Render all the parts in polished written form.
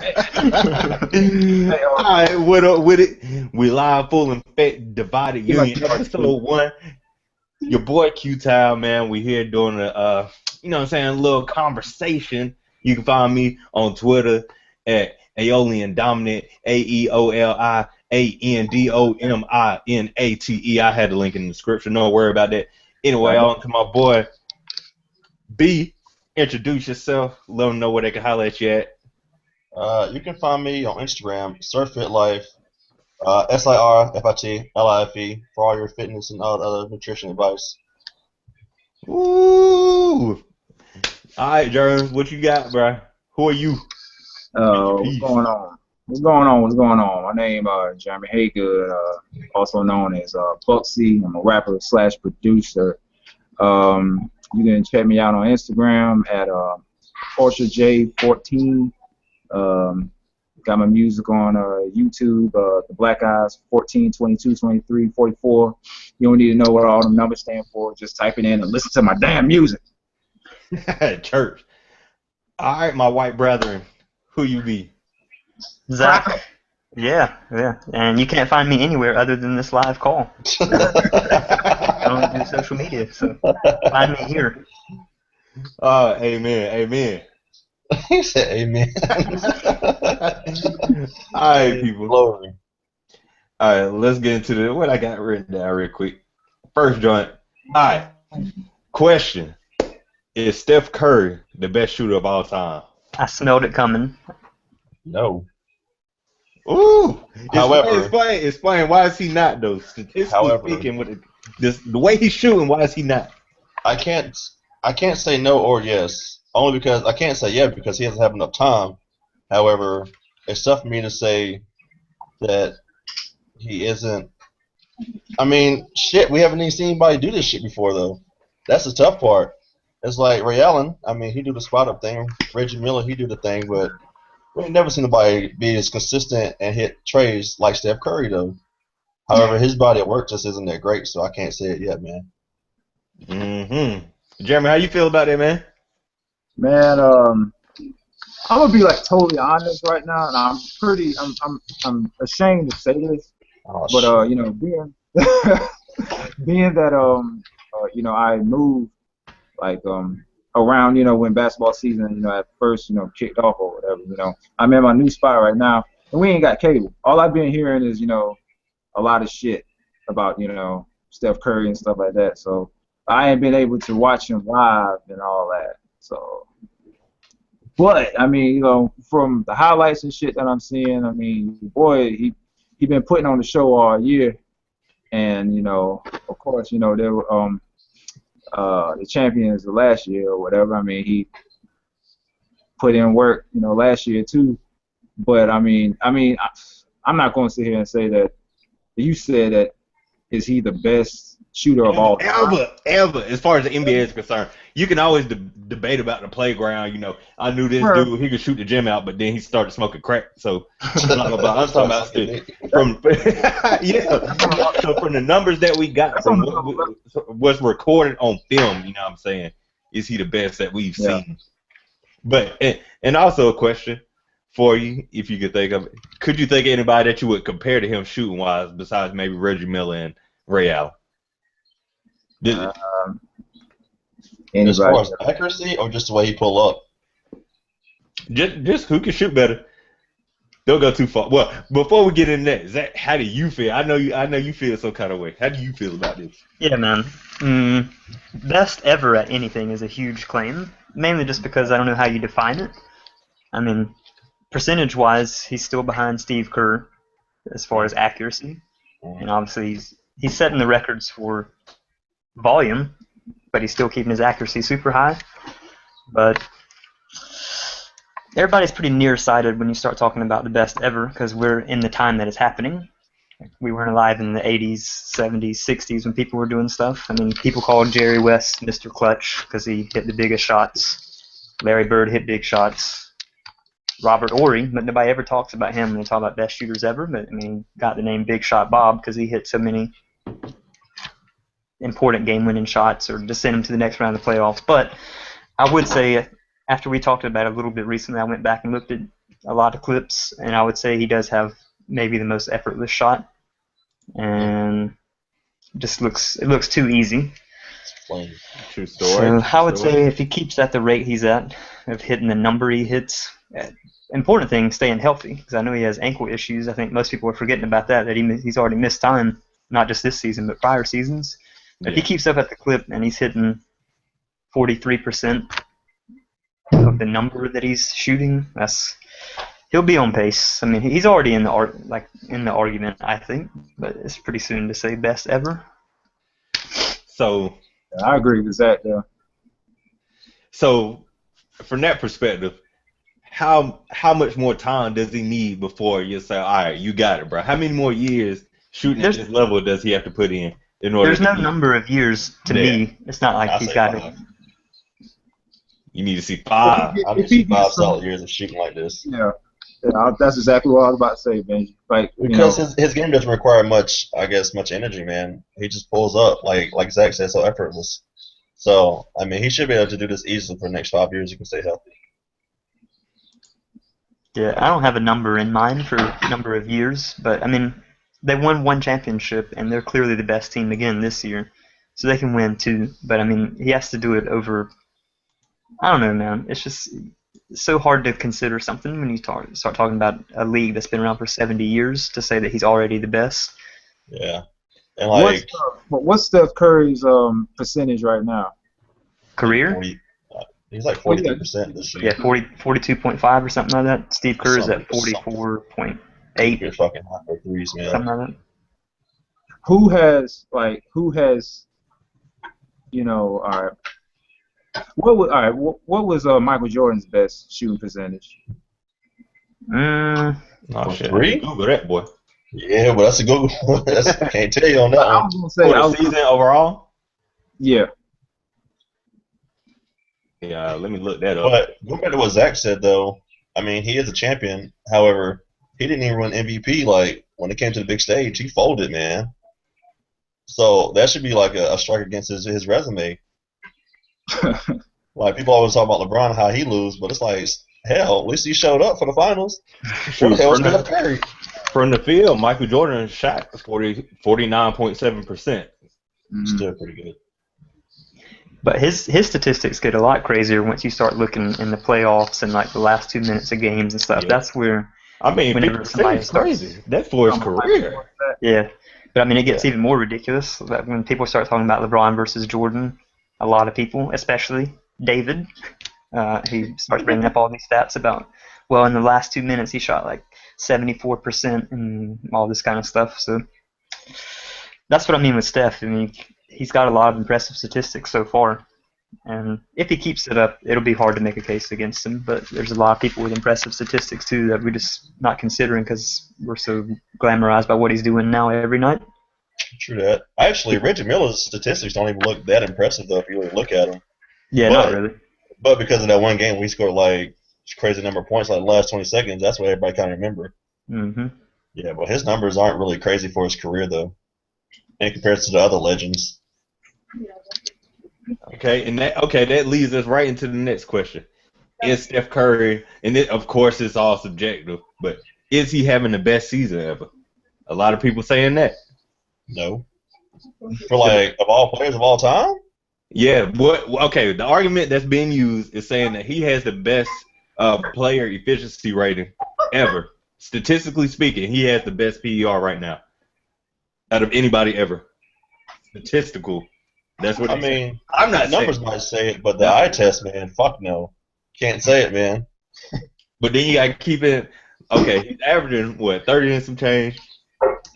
Hey, All right, what up with it? We live, full and fat, divided you like union, you like to episode one. Your boy QTAL, man. We here doing you know what I'm saying, a little conversation. You can find me on Twitter at Aeolian Dominant, AeoliAnDominate. I had the link in the description. Don't worry about that. Anyway, right? on to my boy B. Introduce yourself. Let them know where they can holler at you at. You can find me on Instagram, SirFitLife, SirFitLife for all your fitness and all other nutrition advice. Ooh. All right, Jeremy, what you got, bro? Who are you? Speak your What's piece. going on? What's going on? What's going on? My name Jeremy Haygood, also known as Bucksy. I'm a rapper slash producer. You can check me out on Instagram at OrchardJ14. Um, got my music on YouTube, the Black Eyes 14, 22, 23, 44. You don't need to know what all them numbers stand for. Just type it in and listen to my damn music. Church. All right, my white brethren, who you be? Cracker. Zach. Yeah. And you can't find me anywhere other than this live call. I don't do social media, so find me here. Amen, amen. He said amen. All right, Hey, people. glory. All right, let's get into what I got written down real quick. First joint. All right, question: Is Steph Curry the best shooter of all time? I smelled it coming. No. Ooh, However, explain. Why is he not though? Statistically however, speaking, the way he's shooting, why is he not? I can't I can't say no or yes. Only because I can't say yeah because he doesn't have enough time. However, it's tough for me to say that he isn't. I mean, shit, we haven't even seen anybody do this shit before though. That's the tough part. It's like Ray Allen. I mean, he do the spot up thing. Reggie Miller, he do the thing, but we ain't never seen nobody be as consistent and hit trays like Steph Curry though. However, his body of work just isn't that great, so I can't say it yet, man. Mm-hmm. Jeremy, how you feel about that, man? Man, I'm gonna be like totally honest right now, and I'm ashamed to say this, Oh but shit. being being that I moved like around when basketball season at first kicked off or whatever. I'm in my new spot right now, and we ain't got cable. All I've been hearing is a lot of shit about Steph Curry and stuff like that. So I ain't been able to watch him live and all that. So. But I mean, from the highlights and shit that I'm seeing, I mean, boy, he been putting on the show all year, and of course, they were the champions of last year or whatever. I mean, he put in work, last year too. But I'm not going to sit here and say that you said that is he the best shooter of all time. Ever. As far as the NBA is concerned, you can always debate about the playground. I knew this Sure. dude, he could shoot the gym out, but then he started smoking crack. So, blah, blah, blah. I'm talking Start about sucking dick. from, yeah. So, from the numbers that we got, That's from on another level. what's recorded on film, you know what I'm saying, is he the best that we've Yeah. seen? But, and also a question for you, if you could think of it. Could you think of anybody that you would compare to him shooting wise besides maybe Reggie Miller and Ray Allen? Did, Um, As anybody. far as accuracy or just the way he pull up? just who can shoot better. Don't go too far. Well, before we get in that, Zach, how do you feel? I know you feel some kind of way. How do you feel about this? Yeah, man. Mm, Best ever at anything is a huge claim, mainly just because I don't know how you define it. I mean, percentage-wise, he's still behind Steve Kerr as far as accuracy, and obviously he's setting the records for volume, but he's still keeping his accuracy super high. But everybody's pretty nearsighted when you start talking about the best ever because we're in the time that it's happening. We weren't alive in the 80s, 70s, 60s when people were doing stuff. I mean, people called Jerry West Mr. Clutch because he hit the biggest shots. Larry Bird hit big shots. Robert Ory, but nobody ever talks about him when they talk about best shooters ever. But I mean, got the name Big Shot Bob because he hit so many important game-winning shots or to send him to the next round of the playoffs. But I would say after we talked about it a little bit recently, I went back and looked at a lot of clips, and I would say he does have maybe the most effortless shot, and it looks too easy. Plain. True story. So I would say if he keeps at the rate he's at, of hitting the number he hits, important thing, staying healthy, because I know he has ankle issues. I think most people are forgetting about that he's already missed time, not just this season, but prior seasons. If he keeps up at the clip and he's hitting 43% of the number that he's shooting, he'll be on pace. I mean, he's already in the argument, I think, but it's pretty soon to say best ever. So I agree with that. So from that perspective, how much more time does he need before you say, all right, you got it, bro? How many more years shooting at this level does he have to put in order? There's no number of years to me. It's not like he's got it. You need to see 5. I need to see 5 solid years of shooting like this. Yeah, that's exactly what I was about to say, Ben. Like, because his game doesn't require much energy, man. He just pulls up like Zach said, so effortless. So I mean, he should be able to do this easily for the next 5 years. He can stay healthy. Yeah, I don't have a number in mind for number of years, but I mean, they won 1 championship, and they're clearly the best team again this year, so they can win 2. But I mean, he has to do it over. I don't know, man. It's just so hard to consider something when you start talking about a league that's been around for 70 years to say that he's already the best. Yeah, and like, what's Steph Curry's percentage right now? Career? 40, he's like 43% this year. Yeah, 42.5 or something like that. Steve Kerr's at 44.8. You're fucking hot for threes, man. Something like that. Who has What was Michael Jordan's best shooting percentage? Oh shit! 3? Google that, boy. Yeah, but that's a good one. I can't tell you on that I one. was gonna say For the season overall? Yeah. Yeah, let me look that up. But going back to what Zach said, though, I mean, he is a champion. However, he didn't even win MVP. Like, when it came to the big stage, he folded, man. So that should be like a strike against his resume. Like, people always talk about LeBron, how he lose, but it's like, hell, at least he showed up for the finals. What the hell was Steph Curry? From the field, Michael Jordan shot 49.7%. Still pretty good. But his statistics get a lot crazier once you start looking in the playoffs and like the last 2 minutes of games and stuff. Yeah. That's where whenever somebody starts, crazy. That's for his career. Yeah, but I mean it gets even more ridiculous when people start talking about LeBron versus Jordan. A lot of people, especially David, he starts bringing up all these stats about, well, in the last 2 minutes he shot like 74% and all this kind of stuff. So that's what I mean with Steph. I mean, he's got a lot of impressive statistics so far, and if he keeps it up, it'll be hard to make a case against him. But there's a lot of people with impressive statistics too that we're just not considering because we're so glamorized by what he's doing now every night. True that. Actually, Reggie Miller's statistics don't even look that impressive though if you really look at them. Yeah, not really. But because of that one game, we scored like a crazy number of points, like the last 20 seconds. That's what everybody kind of remember. Mm-hmm. Yeah, but his numbers aren't really crazy for his career though, in comparison to the other legends. Okay, that leads us right into the next question. Is Steph Curry, and of course it's all subjective, but is he having the best season ever? A lot of people saying that. No. For like of all players of all time? Yeah. Okay. The argument that's being used is saying that he has the best player efficiency rating ever. Statistically speaking, he has the best PER right now out of anybody ever. Statistical. That's what I mean. saying. I'm not numbers saying. might say it, but the eye test, man, fuck no. Can't say it, man. But then you gotta keep it. Okay, he's averaging 30 and some change,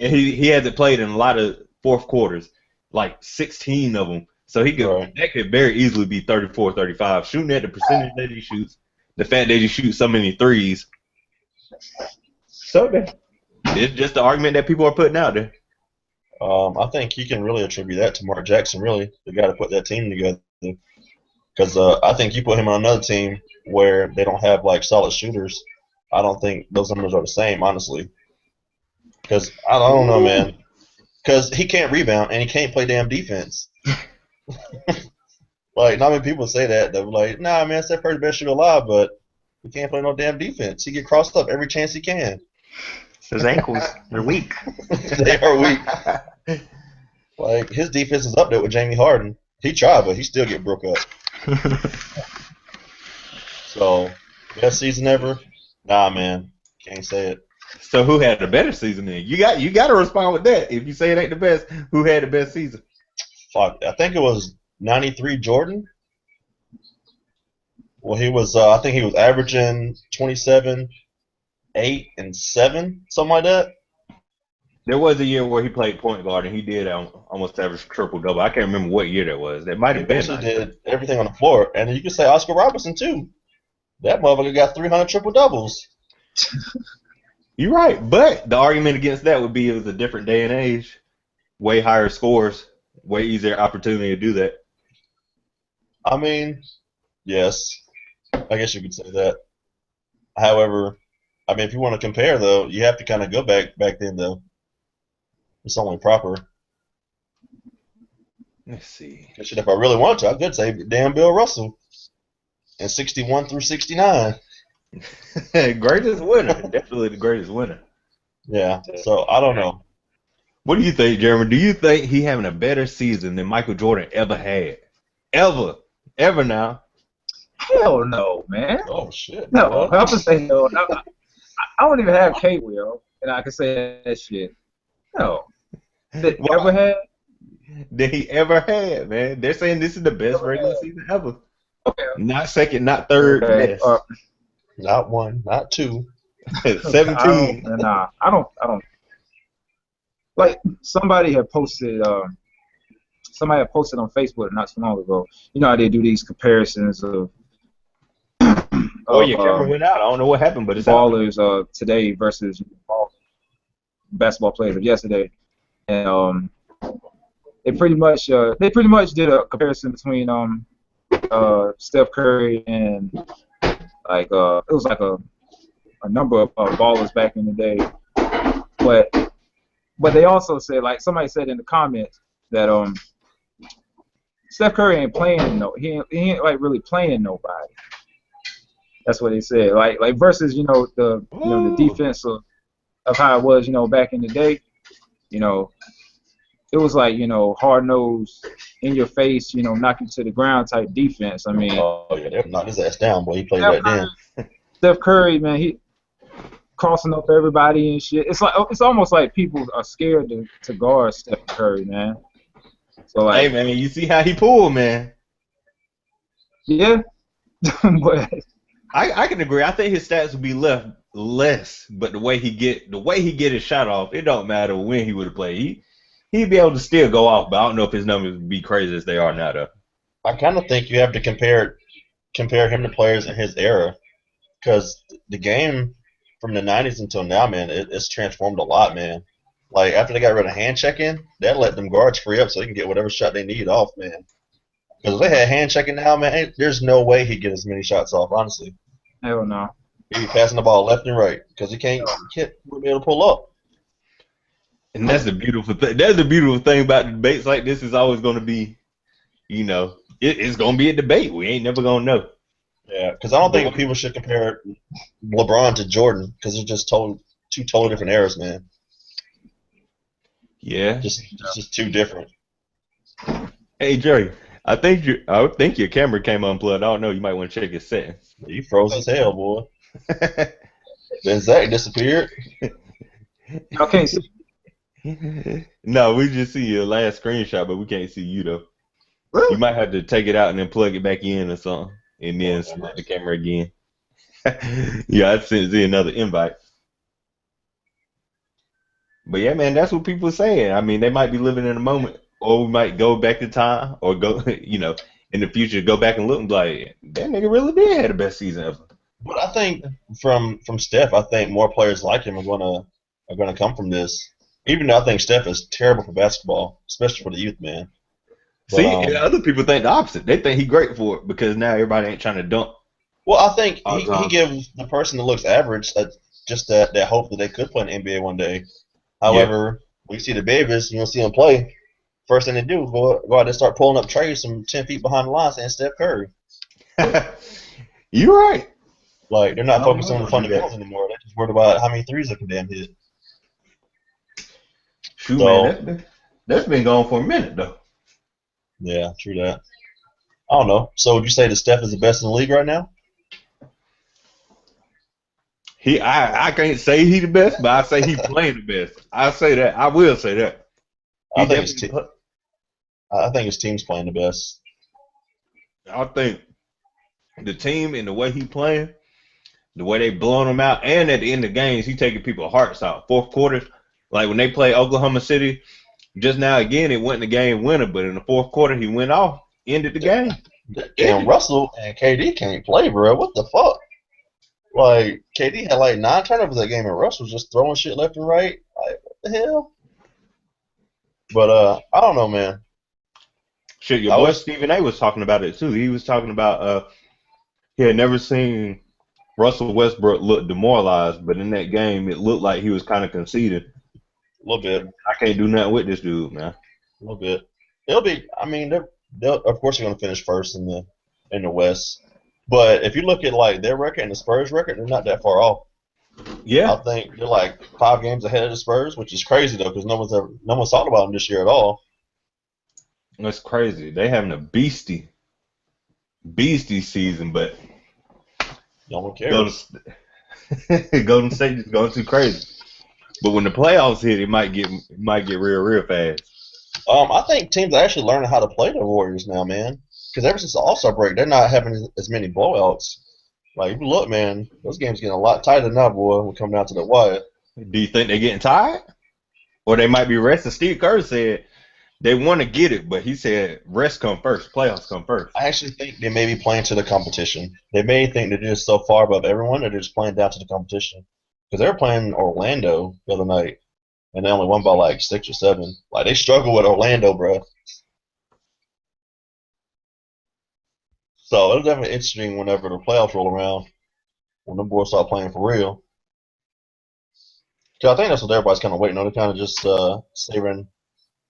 and he hasn't played in a lot of fourth quarters, like 16 of them. So that could very easily be 34, 35. Shooting at the percentage that he shoots, the fact that he shoots so many threes. So it's just the argument that people are putting out there. I think you can really attribute that to Mark Jackson, really, the guy to put that team together. Because I think you put him on another team where they don't have like solid shooters, I don't think those numbers are the same, honestly. Because I don't know, man. Because he can't rebound and he can't play damn defense. Like, not many people say that. They're like, nah, man, Steph Curry's the best shooter alive, but he can't play no damn defense. He get crossed up every chance he can. It's those ankles. They're weak. They are weak. Like, his defense is up there with Jamie Harden. He tried, but he still get broke up. So, best season ever? Nah, man. Can't say it. So who had the better season then? You got to respond with that. If you say it ain't the best, who had the best season? Fuck, I think it was 93 Jordan. Well, he was. I think he was averaging 27, 8, and 7, something like that. There was a year where he played point guard and he did almost average triple double. I can't remember what year that was. That might He have been. basically did everything on the floor, and you can say Oscar Robertson too. That motherfucker got 300 triple doubles. You're right, but the argument against that would be it was a different day and age, way higher scores, way easier opportunity to do that. I mean, yes, I guess you could say that. However, I mean, if you want to compare though, you have to kind of go back then though. It's only proper. Let's see. Shit, if I really want to, I could say damn Bill Russell in 61 through 69. Greatest winner, definitely the greatest winner. Yeah, so I don't know. What do you think, Jeremy? Do you think he having a better season than Michael Jordan ever had? Ever now? Hell no, man. Oh shit. No, What? I'm just saying no. I don't even have K Will, and I can say that shit. No. Did Why? ever had? Than he ever had, man. They're saying this is the best regular season ever. Okay. Not second, not third, Okay. best. Not 1, not 2. 17. I don't. Like somebody had posted on Facebook not too long ago. You know how they do these comparisons of Oh, your camera went out. I don't know what happened, but it's out. ballers today versus basketball players of yesterday, and they pretty much did a comparison between Steph Curry and like it was like a number of ballers back in the day, but they also said, like somebody said in the comments, that Steph Curry ain't playing he ain't like really playing nobody. That's what they said. Like versus the defense of how it was back in the day. It was like hard nosed, in your face, knock you to the ground type defense. I mean, Oh yeah, they knocked his ass down, boy. He played right then. Steph Curry, man, he crossing up everybody and shit. It's almost like people are scared to guard Steph Curry, man. So like, Hey, man, you see how he pulled, man. yeah, but I can agree. I think his stats would be less, but the way he get his shot off, it don't matter when he would have played. He'd be able to still go off, but I don't know if his numbers would be crazy as they are now, though. I kind of think you have to compare him to players in his era, because the game from the 90s until now, man, it's transformed a lot, man. Like, after they got rid of hand checking, that let them guards free up so they can get whatever shot they need off, man. Because if they had hand checking now, man, there's no way he'd get as many shots off, honestly. hell no. He'd be passing the ball left and right because he can't be able to pull up. And that's the beautiful thing. That's the beautiful thing about debates like this is always going to be, it's going to be a debate. We ain't never going to know. Yeah, because I don't think people should compare LeBron to Jordan because they're just two totally different eras, man. Yeah. It's just too different. Hey, Jerry, I think your camera came unplugged. I don't know. You might want to check your settings. You froze as hell, boy. Then Zach disappeared. Y'all can't see. No, we just see your last screenshot, but we can't see you though. Really? You might have to take it out and then plug it back in or something, and then select the camera again. Yeah, I'd send you another invite. But yeah, man, that's what people are saying. I mean, they might be living in a moment, or we might go back in time, or go, in the future, go back and look and be like, that nigga really did have the best season ever. But I think from Steph, I think more players like him are gonna come from this. Even though I think Steph is terrible for basketball, especially for the youth, man. But, See, and other people think the opposite. They think he great for it because now everybody ain't trying to dunk. Well, I think he gives the person that looks average just that hope that they could play in the NBA one day. However, we see the babies, you don't see them play. first thing they do is go out there and start pulling up trays from 10 feet behind the line saying Steph Curry. You're right. Like, they're not I don't focusing on know the about that. fundamentals anymore. They're just worried about how many threes they can damn hit. Shoot, So, man, that's been going for a minute though. yeah, true that. I don't know. So, would you say that Steph is the best in the league right now? I can't say he the best, but I say he playing the best. I say that. I will say that. He I think his definitely. I think his team's playing the best. I think the team and the way he playing, the way they blowing him out, and at the end of games, he taking people's hearts out. Fourth quarter, like when they play Oklahoma City, just now again, it wasn't a game winner, but in the fourth quarter, he went off, ended the game. And Russell and KD can't play, bro. What the fuck? Like, KD had like 9 turnovers that game, and Russell was just throwing shit left and right. Like, what the hell? But I don't know, man. Shit, your I boy was Stephen A was talking about it too. He was talking about he had never seen Russell Westbrook look demoralized, but in that game, it looked like he was kind of conceded. a little bit, I can't do nothing with this dude, man. a little bit. They'll be. I mean, they'll of course they're going to finish first in the West. But if you look at like their record and the Spurs record, they're not that far off. Yeah, I think they're like 5 games ahead of the Spurs, which is crazy though, because no one's talked about them this year at all. that's crazy. They having a beastie season, but No one cares. Golden State is going too crazy. But when the playoffs hit, it might get real fast. I think teams are actually learning how to play the Warriors now, man. Because ever since the All-Star break, they're not having as many blowouts. Like, if you look, man, those games getting a lot tighter now, boy. We're coming down to the wire. Do you think they're getting tired, or they might be resting? Steve Kerr said they want to get it, but he said rest come first, playoffs come first. I actually think they may be playing to the competition. They may think they're just so far above everyone that they're just playing down to the competition. Because they were playing Orlando the other night, and they only won by like 6 or 7. Like, they struggle with Orlando, bro. So it'll definitely be interesting whenever the playoffs roll around, when the boys start playing for real. 'Cause I think that's what everybody's kind of waiting on. They're kind of just saving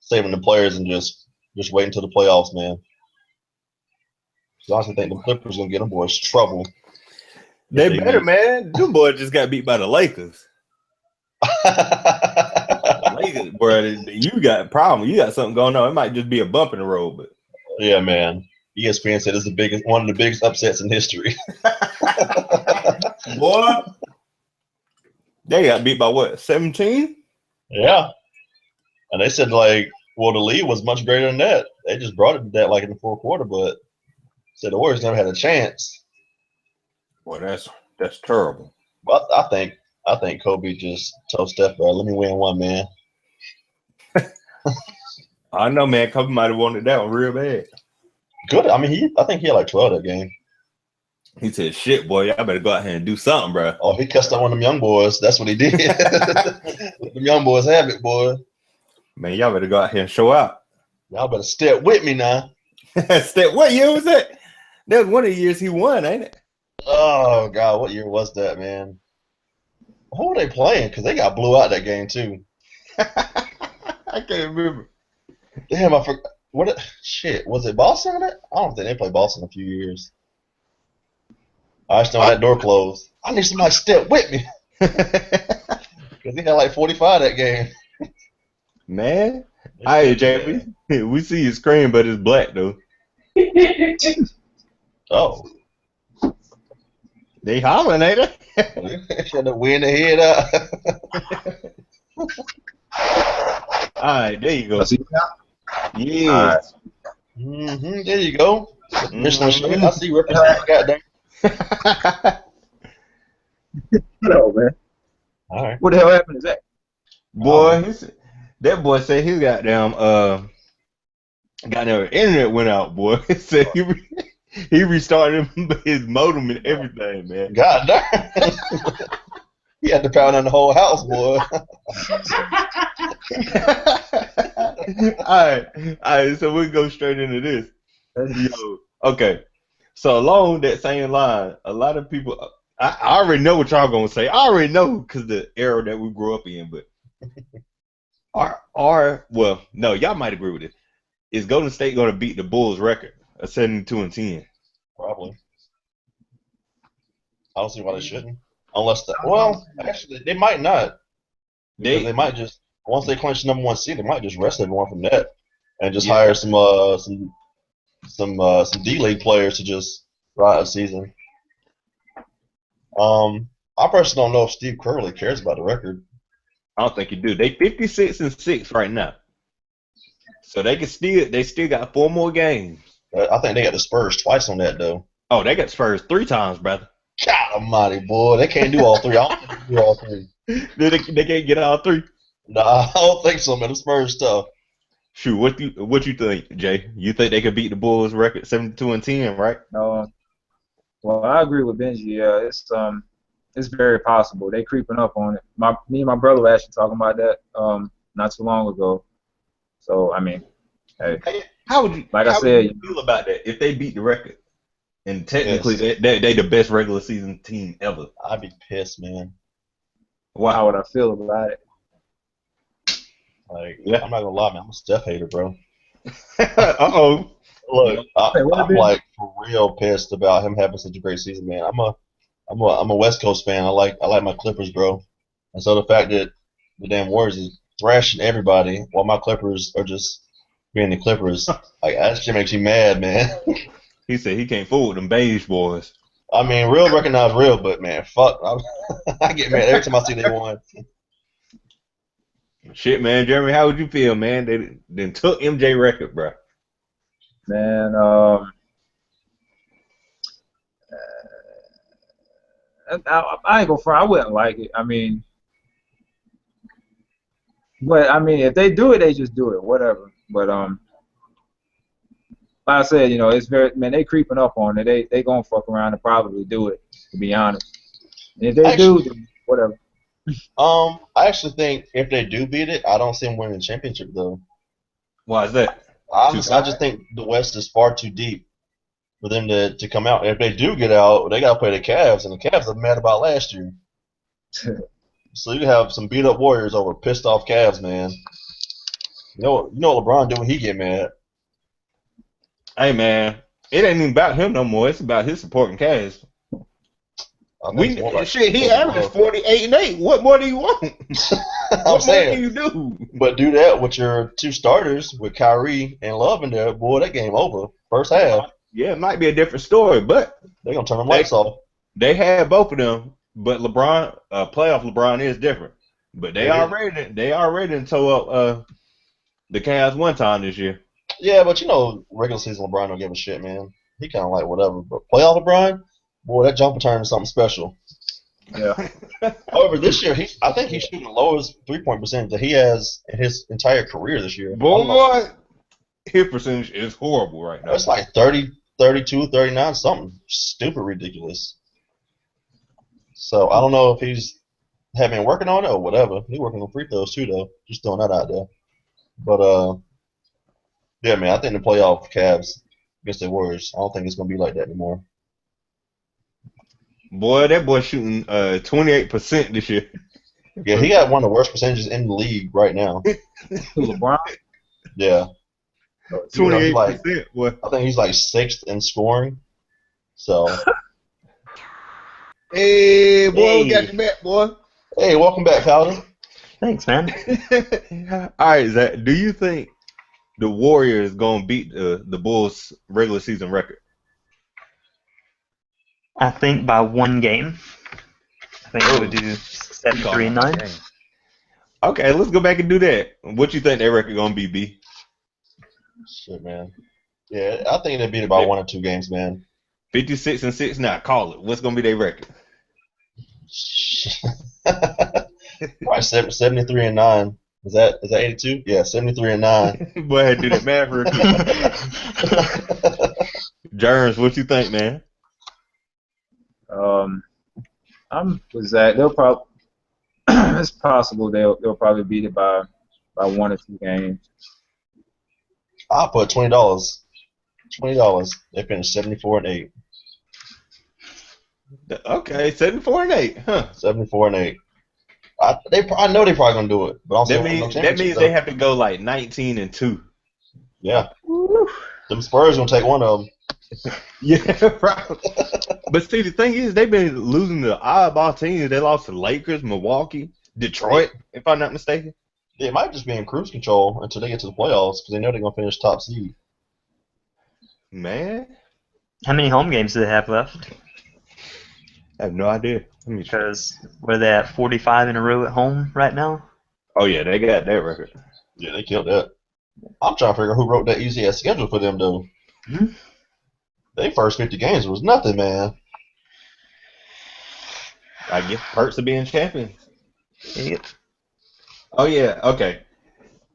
the players and just waiting until the playoffs, man. 'Cause I honestly think the Clippers gonna get them boys trouble. They They better, meet. man. Them boys just got beat by the Lakers. Lakers, bro, you got a problem. You got something going on. It might just be a bump in the road, but Yeah, man. ESPN said it's one of the biggest upsets in history. boy, they got beat by what? 17? Yeah, and they said like, well, the lead was much greater than that. They just brought it to that like in the fourth quarter, but said the Warriors never had a chance. Boy, that's terrible. But I think Kobe just told Steph, bro, let me win one, man. I know, man. Kobe might have wanted that one real bad. Good. I mean, I think he had like 12 that game. He said, "Shit, boy, y'all better go out here and do something, bro." Oh, he cussed out one of them young boys. That's what he did. Let them young boys have it, boy. Man, y'all better go out here and show out. Y'all better step with me now. What year was that? That was one of the years he won, ain't it? Oh God, what year was that, man? Who were they playing? Because they got blew out that game too. I can't remember. Damn, I forgot. Shit, was it Boston in it? I don't think they played Boston in a few years. I just know that door closed. I need somebody to step with me. Because he had like 45 that game. Man, hey JP, we see your screen, but it's black though. Oh. They hollering, ain't they? Trying to win the head out. All right, there you go. See now? Yeah. There you go. Michelin shirt. I see you representing. Goddamn. Hello, man. All right. What the hell happened to Zach? Boy, that boy said his goddamn internet went out, boy. He said he restarted his modem and everything, man. God damn. He had to pound on the whole house, boy. All right, so we go straight into this. Yo, okay. So along that same line, a lot of people, I already know what y'all gonna say. I already know because the era that we grew up in, but well, no, y'all might agree with it. is Golden State going to beat the Bulls record of 72-10? Probably. I don't see why they shouldn't. Unless well, actually, they might not. Because they might just, once they clinch the #1 seed, they might just rest everyone from that and just hire some D-League players to just ride a season. I personally don't know if Steve Kerr really cares about the record. I don't think you do. They 56-6 right now, so they still got 4 more games. I think they got the Spurs twice on that though. Oh, they got Spurs 3 times, brother. God almighty, boy, they can't do all 3. I don't think they can do all 3. They can't get all 3. Nah, I don't think so, man. The Spurs tough. Shoot, what you think, Jay? You think they could beat the Bulls record 72-10, right? Well, I agree with Benji. Yeah, it's very possible. They creeping up on it. Me and my brother were actually talking about that not too long ago. So I mean, hey, how would you feel about that if they beat the record? And technically, they the best regular season team ever. I'd be pissed, man. Wow. How would I feel about it? Like, I'm not gonna lie, man. I'm a Steph hater, bro. Uh-oh. Look, I'm like for real pissed about him having such a great season, man. I'm a West Coast fan. I like my Clippers, bro. And so the fact that the damn Warriors is thrashing everybody while my Clippers are just being the Clippers, like that shit makes you mad, man. He said he can't fool with them beige boys. I mean, real recognize real, but man, fuck, I get mad every time I see they won. Shit, man, Jeremy, how would you feel, man? They then took MJ record, bro. Man, I ain't gonna front. I wouldn't like it. I mean, but I mean, if they do it, they just do it. Whatever. But like I said, it's they creeping up on it. They gonna fuck around and probably do it. To be honest, and if they do, then whatever. I actually think if they do beat it, I don't see them winning the championship though. Why is that? I just think the West is far too deep for them to come out. And if they do get out, they gotta play the Cavs, and the Cavs are mad about last year. So you have some beat up Warriors over pissed off Cavs, man. You know what LeBron do when he get mad. Hey man, it ain't even about him no more. It's about his supporting Cavs. He averaged 48 and 8. What more do you want? What more can you do? But do that with your 2 starters, with Kyrie and Love in there, boy, that game over. First half. Yeah, it might be a different story, but they're gonna turn the lights off. They had both of them, but LeBron, playoff LeBron is different. But they already tore up the Cavs one time this year. Yeah, but regular season LeBron don't give a shit, man. He kind of like whatever. But playoff LeBron, boy, that jumper turn is something special. Yeah. However, this year, I think he's shooting the lowest 3-point percentage that he has in his entire career this year. Boy, his percentage is horrible right now. It's like 30, 32, 39, something stupid ridiculous. So I don't know if he's been working on it or whatever. He's working on free throws too, though. Just throwing that out there. But yeah, man, I think the playoff Cavs against the Warriors, I don't think it's gonna be like that anymore. Boy, that boy shooting 28% this year. Yeah, he got one of the worst percentages in the league right now. LeBron? Yeah. 28%. Boy. I think he's like 6th in scoring. So. Hey, boy, we got you back, boy. Hey, welcome back, Powder. Thanks, man. All right, Zach, do you think the Warriors going to beat the Bulls' regular season record? I think by 1 game. I think they would do 73-9. Okay, let's go back and do that. What you think their record going to be, B? Shit, man. Yeah, I think they beat it by 1 or 2 games, man. 56-6 now. Call it. What's going to be their record? Probably 73-9. Is that 82? Yeah, 73-9. Boy, I had to do that math real quick. Jerms, what you think, man? I'm with Zach. They'll probably. It's possible they'll probably beat it by 1 or 2 games. I'll put $20. $20. They finished 74-8. Okay, 74-8, huh? 74-8. I know they're probably gonna do it, but also that means they have to go like 19-2. Yeah. Them Spurs gonna take one of them. Yeah, right. But see, the thing is, they've been losing to oddball teams. They lost to Lakers, Milwaukee, Detroit, if I'm not mistaken. They might just be in cruise control until they get to the playoffs because they know they're gonna finish top seed. Man, How many home games do they have left? I have no idea. Let me. Because were they at 45 in a row at home right now? Oh yeah, they got that record. Yeah, they killed that. I'm trying to figure out who wrote that easy ass schedule for them though. Hmm? Their first 50 games was nothing, man. I guess perks of being champions. Idiot. Oh yeah, okay.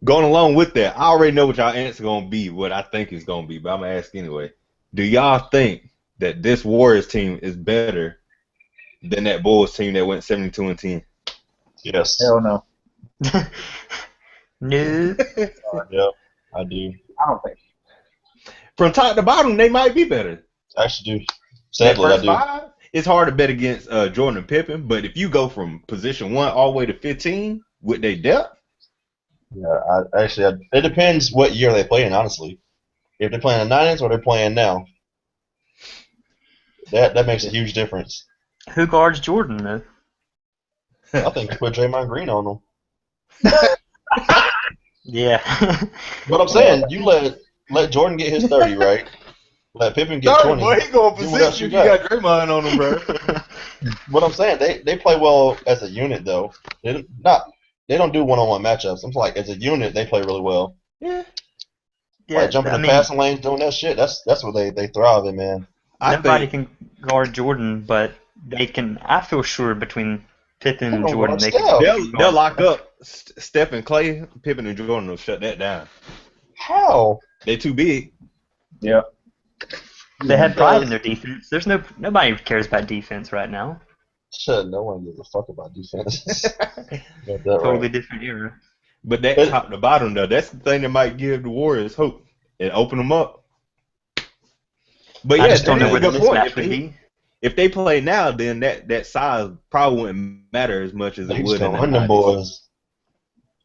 Going along with that, I already know what y'all answer gonna be, what I think it's gonna be, but I'm gonna ask anyway. Do y'all think that this Warriors team is better than that Bulls team that went 72-10? Yes. Hell no. No. Yeah, I do. I don't think. From top to bottom, they might be better. I actually do. That Sadly, I first do. five, it's hard to bet against Jordan and Pippen, but if you go from position 1 all the way to 15 with their depth, Yeah, it depends what year they play in, honestly. If they're playing the 90s or they're playing now, that makes a huge difference. Who guards Jordan, though? I think you put Draymond Green on them. Yeah. But I'm saying, you let Jordan get his 30, right? Let Pippen get 20. boy, he going Then what else position. you You got? got Draymond on him, bro. What I'm saying, they play well as a unit, though. They don't do one-on-one matchups. I'm like, as a unit, they play really well. Yeah, Like jumping in passing lanes, doing that shit. That's what they thrive in, man. nobody can guard Jordan, but they can. I feel sure between Pippen and They don't Jordan, guard they Steph. can. they'll lock up Steph and Clay. Pippen and Jordan will shut that down. How? They too big. Yeah. They had pride in their defense. There's nobody cares about defense right now. Shit, no one gives a fuck about defense. Got that Totally right. different era. But that top to bottom, though, that's the thing that might give the Warriors hope and open them up. But I yeah, just don't know that where is the a good point. mismatch would be. If they play now, then that size probably wouldn't matter as much as They it just would in gonna the run them 90s. boys.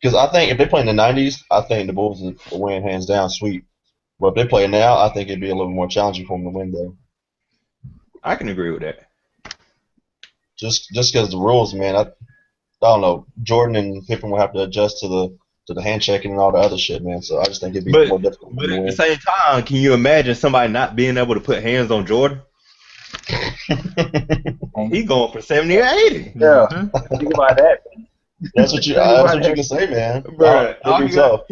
Because I think if they play in the 90s, I think the Bulls will win hands down sweep. But if they play now, I think it'd be a little more challenging for them to win, though. I can agree with that. Just because the rules, man. I don't know. Jordan and Pippen will have to adjust to the handshaking and all the other shit, man. So I just think it'd be more difficult for But them to at the win. same time, can you imagine somebody not being able to put hands on Jordan? He going for 70 or 80. Yeah. Mhm. Think about that. That's what you can say, man. Bruh, It'd be tough.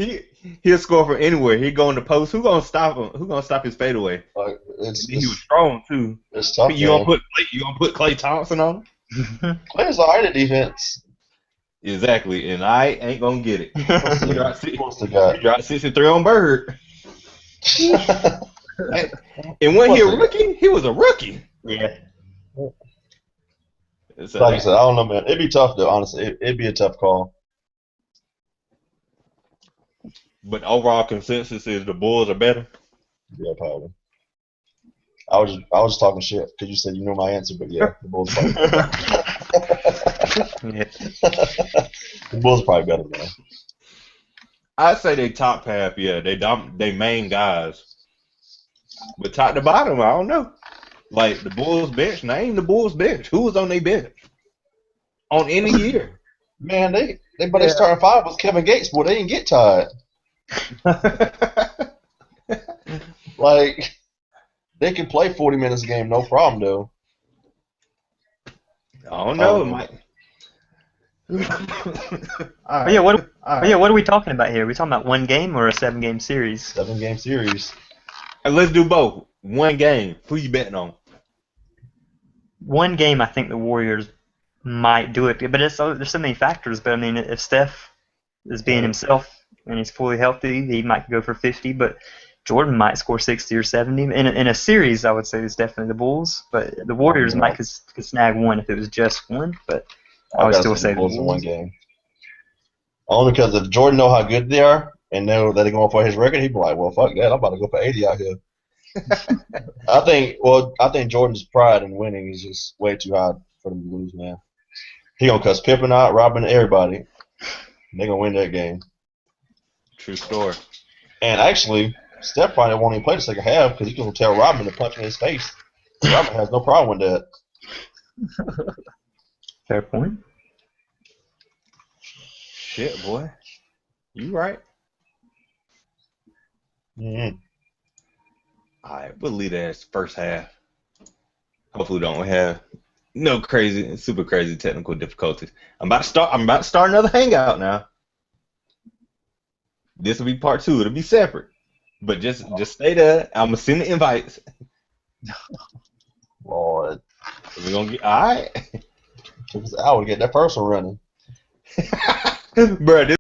he'll score from anywhere. He go in the post. Who gonna stop him? Who gonna stop his fadeaway? Like, And then he was strong too. it's tough, You man. gonna put Klay Thompson on him? Players all right at defense. Exactly, and I ain't gonna get it. He dropped What's the guy? 63 on Bird. And when he a rookie, he was a rookie. Yeah. So Like I said, I don't know, man. It'd be tough, though. Honestly, it'd be a tough call. but overall consensus is the Bulls are better. Yeah, probably. I was just talking shit because you said you knew my answer, but yeah, the Bulls probably better. Yeah. The Bulls probably better, man. I'd say they top half, yeah. They main guys. But top to bottom, I don't know. Like the Bulls bench, name the Bulls bench. Who was on their bench? On any year. Man, they starting five was Kevin Gates, boy. They didn't get tired. Like they can play 40 minutes a game, no problem, though. I don't know. It might. All Yeah, what right. yeah, what are we talking about here? Are we talking about one game or a 7-game series? 7-game series. And let's do both. One game. Who you betting on? One game, I think the Warriors might do it, but there's so many factors. But I mean, if Steph is being himself and he's fully healthy, he might go for 50. But Jordan might score 60 or 70. In a series, I would say it's definitely the Bulls. But the Warriors might could snag one if it was just one. But I would still say the Bulls in one Bulls. game. Only because if Jordan know how good they are and know that they're going for his record, he'd be like, "Well, fuck that, I'm about to go for 80 out here." I think Jordan's pride in winning is just way too high for them to lose, man. He gonna cuss Pippen out, Robin, everybody. They gonna win that game. True story. And actually, Steph probably won't even play the second half because he's going to tell Rodman to punch him in his face. Rodman has no problem with that. Fair point. Shit, boy. You right. Mm-hmm. All right, we'll leave that as first half. Hopefully, we don't have no crazy, super crazy technical difficulties. I'm about to start another hangout now. This will be part 2. It'll be separate, but just stay there. I'm gonna send the invites. Lord. We're gonna get all right, Took us an hour to get that first one running. bro.